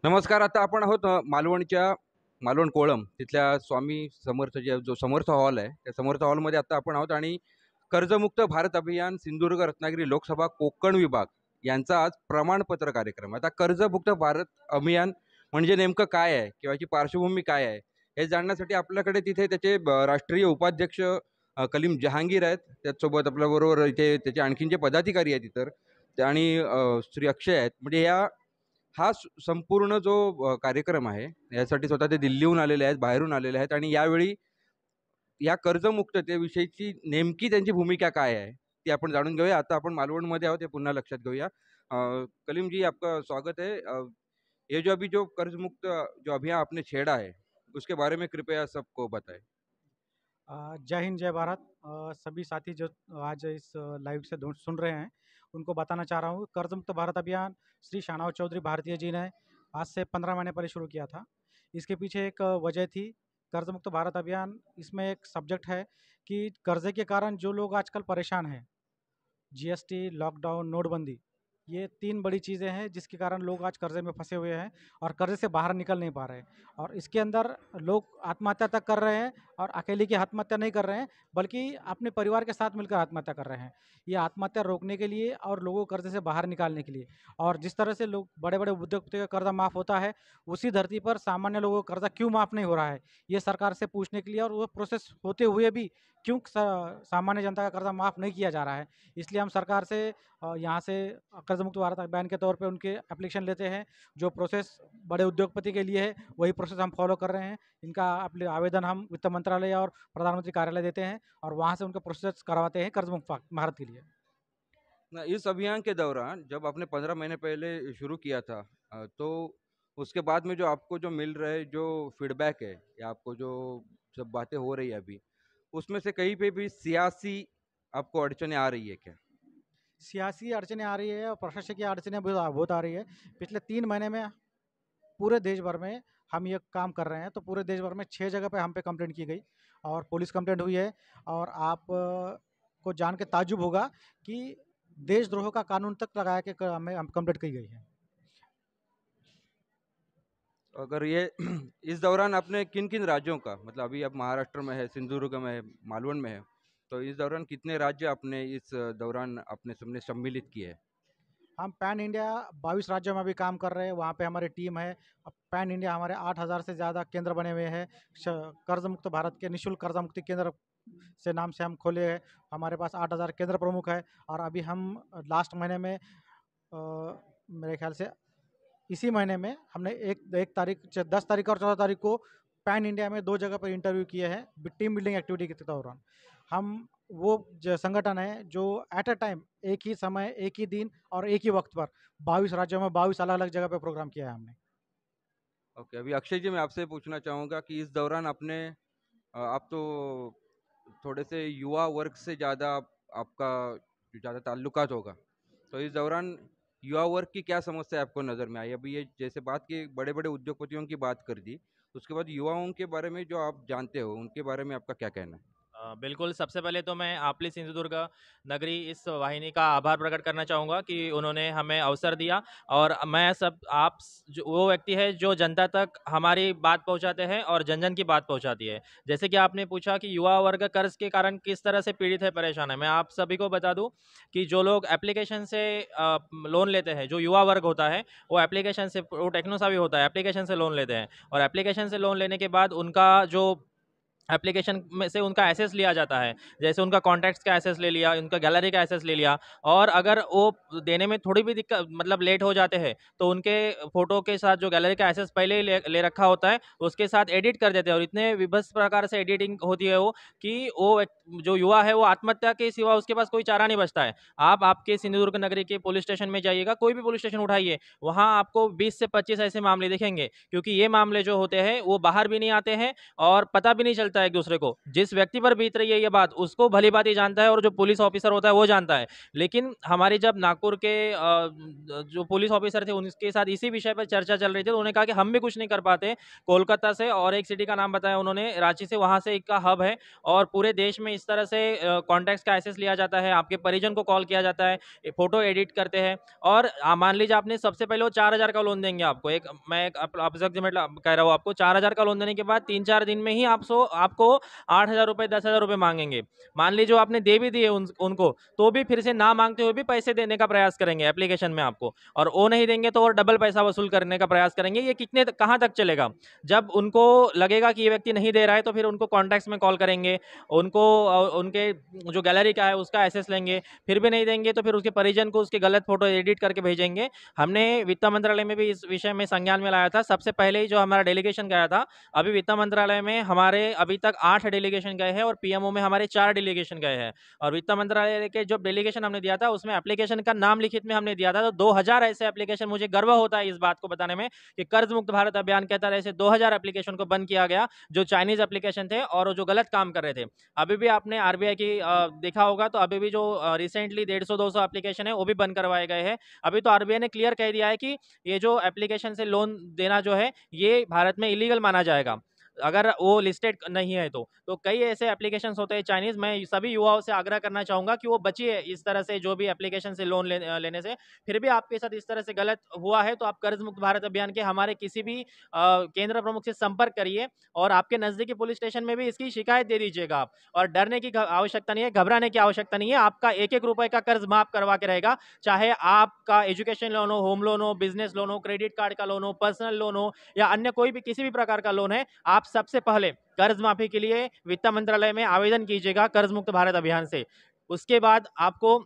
नमस्कार. आता आपण आहोत मालवणच्या मालवण कोळम तिथल्या स्वामी समर्थ जो समर्थ हॉल आहे, त्या समर्थ हॉलमध्ये आता आपण आहोत आणि कर्जमुक्त भारत अभियान सिंधुदुर्ग रत्नागिरी लोकसभा कोकण विभाग यांचा आज प्रमाणपत्र कार्यक्रम आहे. आता कर्जमुक्त भारत अभियान म्हणजे नेमकं काय आहे किंवा याची पार्श्वभूमी काय आहे, हे जाणण्यासाठी आपल्याकडे तिथे त्याचे राष्ट्रीय उपाध्यक्ष कलीम जहांगीर आहेत. त्याचसोबत आपल्याबरोबर इथे त्याचे आणखीन जे पदाधिकारी आहेत इतर आणि श्री अक्षय आहेत. म्हणजे हा संपूर्ण जो कार्यक्रम आहे, यासाठी स्वतः ते दिल्लीहून आलेले आहेत, बाहेरून आलेले आहेत आणि यावेळी या कर्जमुक्ततेविषयीची नेमकी त्यांची भूमिका काय आहे, ती आपण जाणून घेऊया. आता आपण मालवणमध्ये आहोत, हे पुन्हा लक्षात घेऊया. कलीम जी, आपका स्वागत है. ये जो अभी जो कर्ज मुक्त जो अभियान आपने छेड़ा है, उसके बारे में कृपया सबको बताएं. जय हिंद जय भारत। सभी साथी जो आज इस लाइव से सुन रहे हैं उनको बताना चाह रहा हूँ, कर्ज मुक्त भारत अभियान श्री शानाव चौधरी भारतीय जी ने आज से 15 महीने पहले शुरू किया था। इसके पीछे एक वजह थी। कर्ज मुक्त भारत अभियान, इसमें एक सब्जेक्ट है कि कर्जे के कारण जो लोग आजकल परेशान हैं, जीएसटी, लॉकडाउन, नोटबंदी, ये 3 बड़ी चीज़ें हैं जिसके कारण लोग आज कर्ज़े में फँसे हुए हैं और कर्ज़े से बाहर निकल नहीं पा रहे हैं। और इसके अंदर लोग आत्महत्या तक कर रहे हैं, और अकेले की आत्महत्या नहीं कर रहे हैं, बल्कि अपने परिवार के साथ मिलकर आत्महत्या कर रहे हैं। ये आत्महत्या रोकने के लिए और लोगों को कर्ज़े से बाहर निकालने के लिए। और जिस तरह से लोग बड़े-बड़े उद्योगपतियों का कर्ज़ा माफ़ होता है, उसी धरती पर सामान्य लोगों का कर्ज़ा क्यों माफ़ नहीं हो रहा है? ये सरकार से पूछने के लिए, और वो प्रोसेस होते हुए भी क्यों सामान्य जनता का कर्ज़ा माफ़ नहीं किया जा रहा है? इसलिए हम सरकार से यहाँ से कर्ज मुक्त भारत अभियान के तौर पे उनके एप्लीकेशन लेते हैं। जो प्रोसेस बड़े उद्योगपति के लिए है, वही प्रोसेस हम फॉलो कर रहे हैं। इनका आवेदन हम वित्त मंत्रालय और प्रधानमंत्री कार्यालय देते हैं, और वहाँ से उनका प्रोसेस करवाते हैं कर्ज मुक्त भारत के लिए। इस अभियान के दौरान जब आपने 15 महीने पहले शुरू किया था, तो उसके बाद में जो आपको जो मिल रहे जो फीडबैक है या आपको जो सब बातें हो रही है अभी, उसमें से कहीं पे भी सियासी आपको अड़चनें आ रही है क्या? सियासी अड़चनें आ रही है और प्रशासकीय अड़चनें बहुत बहुत आ रही है। पिछले 3 महीने में पूरे देश भर में हम ये काम कर रहे हैं, तो पूरे देश भर में 6 जगह पे हम पे कंप्लेंट की गई और पुलिस कंप्लेंट हुई है। और आप को जान के ताज्जुब होगा कि देशद्रोह का कानून तक लगा के हमें हम कंप्लेंट की गई है। अगर ये इस दौरान आपने किन-किन राज्यों का, मतलब अभी आप महाराष्ट्र में है, सिंधुदुर्ग में है, मालवण में है, तो इस दौरान कितने राज्य आपने इस दौरान अपने सामने सम्मिलित किए हैं? हम पैन इंडिया 22 राज्यों में भी काम कर रहे हैं, वहाँ पे हमारी टीम है। अब पैन इंडिया हमारे 8,000 से ज़्यादा केंद्र बने हुए हैं। कर्ज मुक्त भारत के निःशुल्क कर्जा मुक्ति केंद्र से नाम से हम खोले हैं। हमारे पास 8,000 केंद्र प्रमुख है। और अभी हम लास्ट महीने में मेरे ख्याल से इसी महीने में हमने एक तारीख 10 तारीख और 14 तारीख को पैन इंडिया में 2 जगह पर इंटरव्यू किए हैं टीम बिल्डिंग एक्टिविटी के दौरान। हम वो संगठन है जो एट अ टाइम, एक ही समय, एक ही दिन और एक ही वक्त पर 22 राज्यों में 22 अलग-अलग जगह पे प्रोग्राम किया है हमने। ओके, अभी अक्षय जी, मैं आपसे पूछना चाहूँगा कि इस दौरान आपने आप तो थोड़े से युवा वर्ग से ज़्यादा आपका ज़्यादा ताल्लुकात होगा, तो इस दौरान युवा वर्ग की क्या समस्या आपको नज़र में आई? अभी ये जैसे बात की, बड़े-बड़े उद्योगपतियों की बात कर दी, उसके बाद युवाओं के बारे में जो आप जानते हो, उनके बारे में आपका क्या कहना है? बिल्कुल, सबसे पहले तो मैं आपली सिंधुदुर्ग नगरी इस वाहिनी का आभार प्रकट करना चाहूँगा कि उन्होंने हमें अवसर दिया। और मैं सब आप जो वो व्यक्ति है जो जनता तक हमारी बात पहुँचाते हैं और जन-जन की बात पहुँचाती है। जैसे कि आपने पूछा कि युवा वर्ग कर्ज़ के कारण किस तरह से पीड़ित है, परेशान है। मैं आप सभी को बता दूँ कि जो लोग एप्लीकेशन से लोन लेते हैं, जो युवा वर्ग होता है, वो एप्लीकेशन से, वो टेक्नो-savvy होता है, एप्लीकेशन से लोन लेते हैं। और एप्लीकेशन से लोन लेने के बाद उनका जो एप्लीकेशन में से उनका एक्सेस लिया जाता है। जैसे उनका कॉन्टैक्ट्स का एक्सेस ले लिया, उनका गैलरी का एक्सेस ले लिया। और अगर वो देने में थोड़ी भी दिक्कत, मतलब लेट हो जाते हैं, तो उनके फ़ोटो के साथ जो गैलरी का एक्सेस पहले ही ले रखा होता है, उसके साथ एडिट कर देते हैं। और इतने विभत्स प्रकार से एडिटिंग होती है वो, कि वो जो युवा है वो आत्महत्या के सिवा उसके पास कोई चारा नहीं बचता है। आप आपके सिंधुदुर्ग नगरी के पुलिस स्टेशन में जाइएगा, कोई भी पुलिस स्टेशन उठाइए, वहाँ आपको 20 से 25 ऐसे मामले दिखेंगे। क्योंकि ये मामले जो होते हैं वो बाहर भी नहीं आते हैं और पता भी नहीं चलता पता है एक दूसरे को। जिस व्यक्ति पर बीत रही है ये बात, उसको भली बात ही जानता है, और जो पुलिस ऑफिसर होता है वो जानता है। लेकिन हमारी जब नागपुर के जो पुलिस ऑफिसर थे उनके साथ इसी विषय पर चर्चा चल रही थी, तो उन्होंने कहा कि हम भी कुछ नहीं कर पाते। कोलकाता से, और एक सिटी का नाम बताया उन्होंने, रांची से, वहाँ से एक का हब है, और पूरे देश में इस तरह से कॉन्टैक्ट्स का एक्सेस लिया जाता है, आपके परिजन को कॉल किया जाता है, फोटो एडिट करते हैं, और मान लीजिए आपने सबसे पहले वो 4,000 का लोन देंगे आपको। एक मैं एक अप्रोक्सीमेट कह रहा हूँ आपको, 4,000 का लोन देने के बाद 3-4 दिन में ही आपको 8,000 रुपये 10,000 रुपये मांगेंगे। मान लीजिए आपने दे भी दिए उनको, तो भी फिर से ना मांगते हुए भी पैसे देने का प्रयास करेंगे एप्लीकेशन में आपको, और वो नहीं देंगे तो और डबल पैसा वसूल करने का प्रयास करेंगे। ये कहाँ तक चलेगा? जब उनको लगेगा कि ये व्यक्ति नहीं दे रहा है, तो फिर उनको कॉन्टैक्ट्स में कॉल करेंगे, उनको उनके जो गैलरी का है उसका एक्सेस लेंगे, फिर भी नहीं देंगे तो फिर उसके परिजन को उसके गलत फोटो एडिट करके भेजेंगे। हमने वित्त मंत्रालय में भी इस विषय में संज्ञान में लाया था। सबसे पहले ही जो हमारा डेलीगेशन गया था, अभी वित्त मंत्रालय में हमारे अभी तक 8 डेलीगेशन गए हैं, और पीएमओ में हमारे 4 डेलीगेशन गए हैं। और वित्त मंत्रालय के जो डेलीगेशन हमने दिया था उसमें एप्लीकेशन का नाम लिखित में हमने दिया था, तो 2000 ऐसे एप्लीकेशन, मुझे गर्व होता है इस बात को बताने में कि कर्ज मुक्त भारत अभियान के तहत ऐसे 2000 एप्लीकेशन को बंद किया गया जो चाइनीज एप्लीकेशन थे और जो गलत काम कर रहे थे। अभी भी आपने आरबीआई की देखा होगा, तो अभी भी जो रिसेंटली 150-200 एप्लीकेशन है वो भी बंद करवाए गए हैं। अभी तो आरबीआई ने क्लियर कह दिया है कि ये जो एप्लीकेशन से लोन देना जो है ये भारत में इलीगल माना जाएगा अगर वो लिस्टेड नहीं है। तो कई ऐसे एप्लीकेशंस होते हैं चाइनीज। मैं सभी युवाओं से आग्रह करना चाहूंगा कि वो बचिए इस तरह से, जो भी एप्लीकेशन से लोन लेने से। फिर भी आपके साथ इस तरह से गलत हुआ है तो आप कर्ज मुक्त भारत अभियान के हमारे किसी भी केंद्र प्रमुख से संपर्क करिए, और आपके नजदीकी पुलिस स्टेशन में भी इसकी शिकायत दे दीजिएगा आप। और डरने की आवश्यकता नहीं है, घबराने की आवश्यकता नहीं है। आपका 1-1 रुपए का कर्ज माफ करवा के रहेगा, चाहे आपका एजुकेशन लोन हो, होम लोन हो, बिजनेस लोन हो, क्रेडिट कार्ड का लोन हो, पर्सनल लोन हो, या अन्य कोई भी किसी भी प्रकार का लोन है। आप सबसे पहले कर्ज माफी के लिए वित्त मंत्रालय में आवेदन कीजिएगा कर्ज मुक्त भारत अभियान से। उसके बाद आपको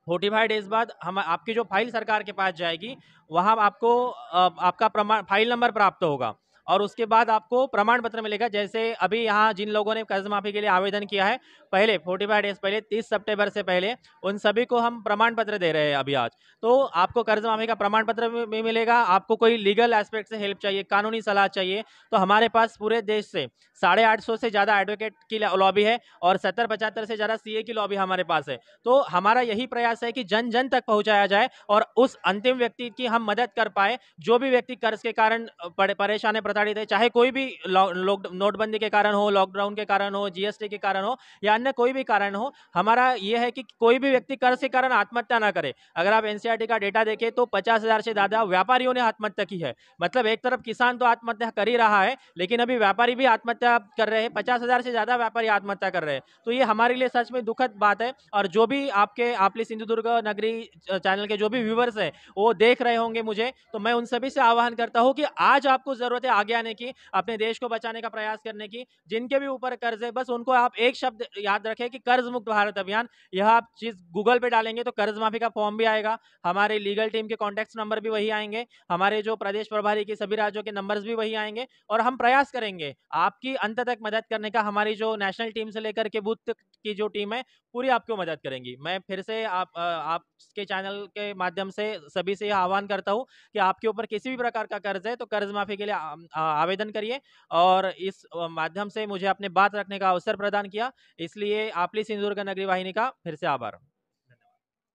45 डेज बाद हम आपकी जो फाइल सरकार के पास जाएगी, वहां आपको आपका प्रमाण फाइल नंबर प्राप्त होगा, और उसके बाद आपको प्रमाण पत्र मिलेगा। जैसे अभी यहाँ जिन लोगों ने कर्ज माफी के लिए आवेदन किया है पहले 45 डेज पहले, 30 सितंबर से पहले, उन सभी को हम प्रमाण पत्र दे रहे हैं अभी आज। तो आपको कर्ज माफी का प्रमाण पत्र भी मिलेगा। आपको कोई लीगल एस्पेक्ट से हेल्प चाहिए, कानूनी सलाह चाहिए, तो हमारे पास पूरे देश से 850 से ज्यादा एडवोकेट की लॉबी है, और 70-75 से ज्यादा सीए की लॉबी हमारे पास है। तो हमारा यही प्रयास है कि जन जन तक पहुंचाया जाए और उस अंतिम व्यक्ति की हम मदद कर पाए, जो भी व्यक्ति कर्ज के कारण परेशान है, प्रताड़ित है, चाहे कोई भी नोटबंदी के कारण हो, लॉकडाउन के कारण हो, जीएसटी के कारण हो, या अन्य कोई भी कारण हो। हमारा यह है कि कोई भी व्यक्ति कर्ज के कारण आत्महत्या ना करे। अगर आप एनसीईआरटी का डेटा देखें तो 50,000 से ज्यादा व्यापारियों ने आत्महत्या की है। मतलब एक तरफ किसान तो आत्महत्या कर ही रहा है, लेकिन अभी व्यापारी भी आत्महत्या कर रहे हैं। 50,000 से ज्यादा व्यापारी आत्महत्या कर रहे हैं। तो ये हमारे लिए सच में दुखद बात है। और जो भी आपली सिंधुदुर्ग नगरी चैनल के जो भी व्यूवर्स हैं वो देख रहे होंगे मुझे, तो मैं उन सभी से आह्वान करता हूं कि आज आपको जरूरत है आगे आने की, अपने देश को बचाने का प्रयास करने की। जिनके भी ऊपर कर्ज है, बस उनको आप एक शब्द याद रखें कि कर्ज मुक्त भारत अभियान। यह आप चीज गूगल पे डालेंगे तो कर्ज माफी का फॉर्म भी आएगा, हमारे लीगल टीम के कॉन्टैक्ट नंबर भी वही आएंगे, हमारे जो प्रदेश प्रभारी की सभी राज्यों के नंबर्स भी वही आएंगे, और हम प्रयास करेंगे आपकी अंत तक मदद करने का। हमारी जो नेशनल टीम से लेकर के बूथ तक की जो टीम है पूरी आपको मदद करेंगी। मैं फिर से आपके चैनल के माध्यम से सभी से यह आह्वान करता हूं कि आपके ऊपर किसी भी प्रकार का कर्ज है तो कर्ज माफी के लिए आवेदन करिए, और इस माध्यम से मुझे अपने बात रखने का अवसर प्रदान किया, इसलिए आपली सिंधुदुर्ग नगरी वाहिनी का फिर से आभार।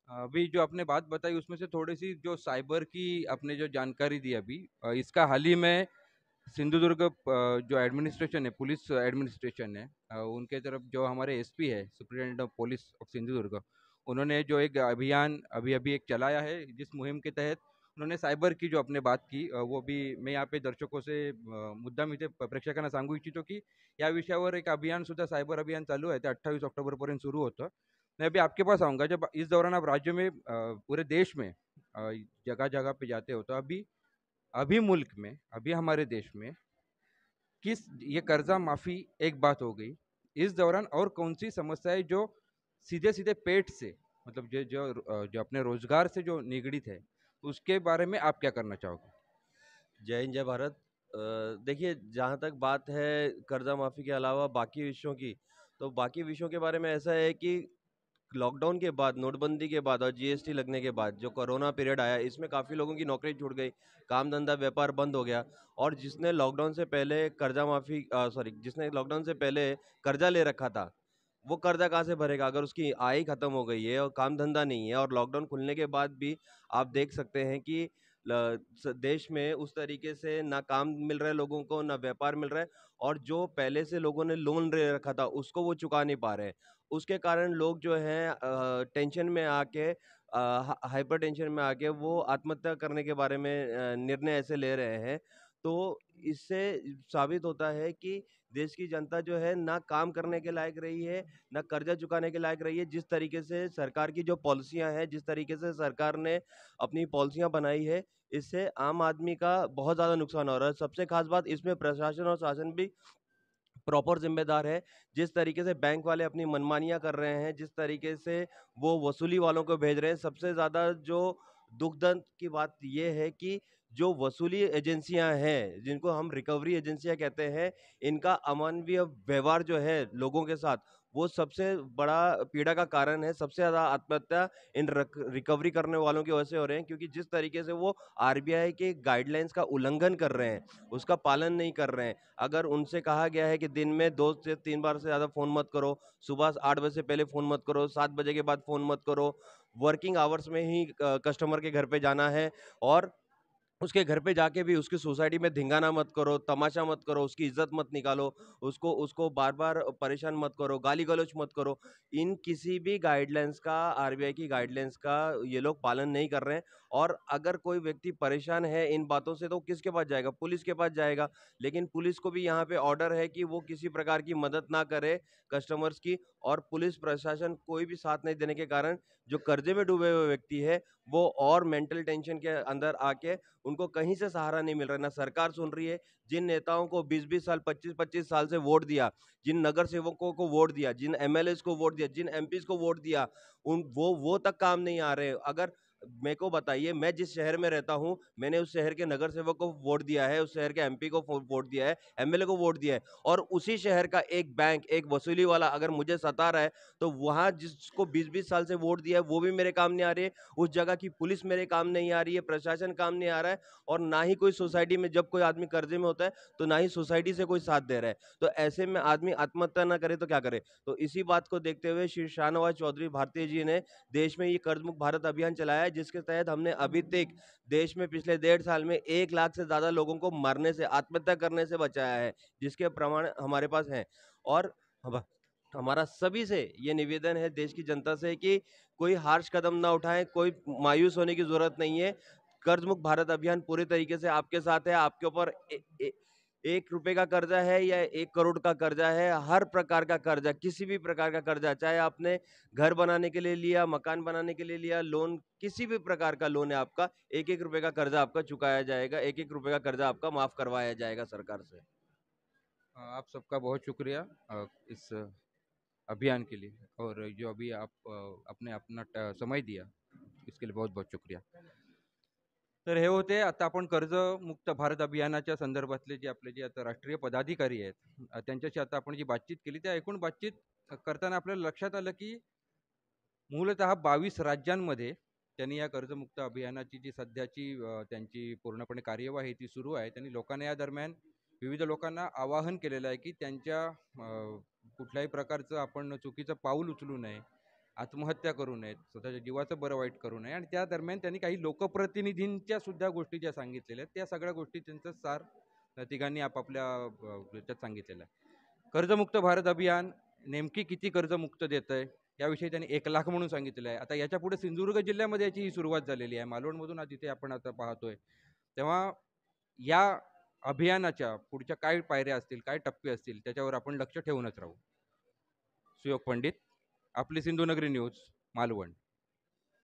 अभी जो आपने बात बताई उसमें से थोड़ी सी जो साइबर की आपने जो जानकारी दी अभी, इसका हाल ही में सिंधुदुर्ग जो एडमिनिस्ट्रेशन है, पुलिस एडमिनिस्ट्रेशन है, उनके तरफ जो हमारे एसपी है, superintendent of police of Sindhudurg, उन्होंने जो एक अभियान अभी अभी एक चलाया है, जिस मुहिम के तहत उन्होंने सायबर की जो आपने बात की, वो भी मैं यहाँ पे दर्शकों से मुद्दाम इथे प्रेक्षकांना सांगू इच्छितो की या विषयावर एक अभियान सुद्धा सायबर अभियान चालू है, ते 28 ऑक्टोबरपर्यंत सुरू होतं। मैं अभी आपके पास आऊँगा, जब इस दौरान आप राज्य में पूरे देश में जगह जगह पे जाते हो, तो अभी अभी मुल्क में, अभी हमारे देश में किस ये कर्जा माफी एक बात हो गई, इस दौरान और कौन सी समस्याएं जो सीधे सीधे पेट से, मतलब जो अपने रोजगार से जो निगड़ित है, उसके बारे में आप क्या करना चाहोगे? जय हिंद जय भारत। देखिए, जहाँ तक बात है कर्जा माफ़ी के अलावा बाकी विषयों की, तो बाकी विषयों के बारे में ऐसा है कि लॉकडाउन के बाद, नोटबंदी के बाद और जीएसटी लगने के बाद जो कोरोना पीरियड आया, इसमें काफ़ी लोगों की नौकरी छूट गई, काम धंधा व्यापार बंद हो गया। और जिसने लॉकडाउन से पहले जिसने लॉकडाउन से पहले कर्जा ले रखा था, वो कर्जा कहाँ से भरेगा अगर उसकी आय ही खत्म हो गई है और काम धंधा नहीं है। और लॉकडाउन खुलने के बाद भी आप देख सकते हैं कि देश में उस तरीके से ना काम मिल रहा है लोगों को, ना व्यापार मिल रहा है, और जो पहले से लोगों ने लोन ले रखा था उसको वो चुका नहीं पा रहे हैं। उसके कारण लोग जो हैं टेंशन में आके, हाइपर टेंशन में आके वो आत्महत्या करने के बारे में निर्णय ऐसे ले रहे हैं। तो इससे साबित होता है कि देश की जनता जो है ना काम करने के लायक रही है, ना कर्जा चुकाने के लायक रही है। जिस तरीके से सरकार की जो पॉलिसियां हैं, जिस तरीके से सरकार ने अपनी पॉलिसियां बनाई है, इससे आम आदमी का बहुत ज़्यादा नुकसान हो रहा है। सबसे खास बात इसमें प्रशासन और शासन भी प्रॉपर जिम्मेदार है। जिस तरीके से बैंक वाले अपनी मनमानियां कर रहे हैं, जिस तरीके से वो वसूली वालों को भेज रहे हैं, सबसे ज़्यादा जो दुखदर्द की बात ये है कि जो वसूली एजेंसियां हैं, जिनको हम रिकवरी एजेंसियां कहते हैं, इनका अमानवीय व्यवहार जो है लोगों के साथ, वो सबसे बड़ा पीड़ा का कारण है। सबसे ज़्यादा आत्महत्या इन रिकवरी करने वालों की वजह से हो रहे हैं, क्योंकि जिस तरीके से वो आरबीआई के गाइडलाइंस का उल्लंघन कर रहे हैं, उसका पालन नहीं कर रहे हैं। अगर उनसे कहा गया है कि दिन में 2 से 3 बार से ज़्यादा फ़ोन मत करो, सुबह 8 बजे से पहले फ़ोन मत करो, 7 बजे के बाद फ़ोन मत करो, वर्किंग आवर्स में ही कस्टमर के घर पे जाना है, और उसके घर पे जाके भी उसकी सोसाइटी में धिंगाना मत करो, तमाशा मत करो, उसकी इज्जत मत निकालो, उसको उसको बार बार परेशान मत करो, गाली गलौज मत करो। इन किसी भी गाइडलाइंस का, आरबीआई की गाइडलाइंस का ये लोग पालन नहीं कर रहे हैं। और अगर कोई व्यक्ति परेशान है इन बातों से, तो किसके पास जाएगा? पुलिस के पास जाएगा। लेकिन पुलिस को भी यहाँ पे ऑर्डर है कि वो किसी प्रकार की मदद ना करे कस्टमर्स की, और पुलिस प्रशासन कोई भी साथ नहीं देने के कारण जो कर्जे में डूबे हुए व्यक्ति है, वो और मेंटल टेंशन के अंदर आके उनको कहीं से सहारा नहीं मिल रहा है, ना सरकार सुन रही है। जिन नेताओं को 20-20 साल, 25-25 साल से वोट दिया, जिन नगर सेवकों को वोट दिया, जिन एमएलएस को वोट दिया, जिन एमपीज को वोट दिया, उन वो तक काम नहीं आ रहे। अगर मेरे को बताइए, मैं जिस शहर में रहता हूँ, मैंने उस शहर के नगर सेवक को वोट दिया है, उस शहर के एमपी को वोट दिया है, एमएलए को वोट दिया है, और उसी शहर का एक बैंक, एक वसूली वाला अगर मुझे सता रहा है, तो वहां जिसको 20-20 साल से वोट दिया है वो भी मेरे काम नहीं आ रही है, उस जगह की पुलिस मेरे काम नहीं आ रही है, प्रशासन काम नहीं आ रहा है, और ना ही कोई सोसाइटी में, जब कोई आदमी कर्जे में होता है तो ना ही सोसाइटी से कोई साथ दे रहा है। तो ऐसे में आदमी आत्महत्या ना करे तो क्या करे? तो इसी बात को देखते हुए श्री शाहनवाज चौधरी भारतीय जी ने देश में ये कर्ज मुक्त भारत अभियान चलाया है, जिसके तहत हमने अभी तक देश में पिछले 1.5 साल में 1 लाख से ज्यादा लोगों को मरने से, आत्महत्या करने से बचाया है, जिसके प्रमाण हमारे पास हैं। और हमारा सभी से ये निवेदन है, देश की जनता से, कि कोई हार्श कदम ना उठाएं, कोई मायूस होने की जरूरत नहीं है। कर्ज मुक्त भारत अभियान पूरी तरीके से आपके साथ है। आपके ऊपर 1 रुपए का कर्जा है या 1 करोड़ का कर्जा है, हर प्रकार का कर्जा, किसी भी प्रकार का कर्जा, चाहे आपने घर बनाने के लिए लिया, मकान बनाने के लिए लिया, लोन, किसी भी प्रकार का लोन है आपका, 1-1 रुपए का कर्जा आपका चुकाया जाएगा, 1-1 रुपए का कर्जा आपका माफ करवाया जाएगा सरकार से। आप सबका बहुत शुक्रिया इस अभियान के लिए, और जो अभी आप आपने अपना समय दिया, इसके लिए बहुत बहुत शुक्रिया. तर हे होते आता आपण कर्जमुक्त भारत अभियानाच्या संदर्भातले जे आपले जे आता राष्ट्रीय पदाधिकारी आहेत, त्यांच्याशी आता आपण जी बातचीत केली, त्या एकूण बातचीत करताना आपल्याला लक्षात आलं की मूलतः 22 राज्यांमध्ये त्यांनी या कर्जमुक्त अभियानाची जी सध्याची त्यांची पूर्णपणे कार्यवाही ती सुरू आहे. त्यांनी लोकांना या दरम्यान विविध लोकांना आवाहन केलेलं आहे की त्यांच्या कुठल्याही प्रकारचं आपण चुकीचं पाऊल उचलू नये, आत्महत्या करू नयेत, स्वतःच्या जीवाचं बरं वाईट करू नये. आणि त्या दरम्यान त्यांनी काही लोकप्रतिनिधींच्या सुद्धा गोष्टी ज्या सांगितलेल्या आहेत, त्या सगळ्या गोष्टी त्यांचं सार तिघांनी आपापल्या याच्यात सांगितलेलं आहे. कर्जमुक्त भारत अभियान नेमकी किती कर्जमुक्त देतंय याविषयी त्यांनी 1 लाख म्हणून सांगितलेलं आहे. आता याच्या पुढे सिंधुदुर्ग जिल्ह्यामध्ये याची ही सुरुवात झालेली आहे. मालवणमधून आज इथे आपण आता पाहतोय. तेव्हा या अभियानाच्या पुढच्या काय पायऱ्या असतील, काय टप्पे असतील, त्याच्यावर आपण लक्ष ठेवूनच राहू. सुयोग पंडित, आपली सिंधुनगरी न्यूज, मालवण.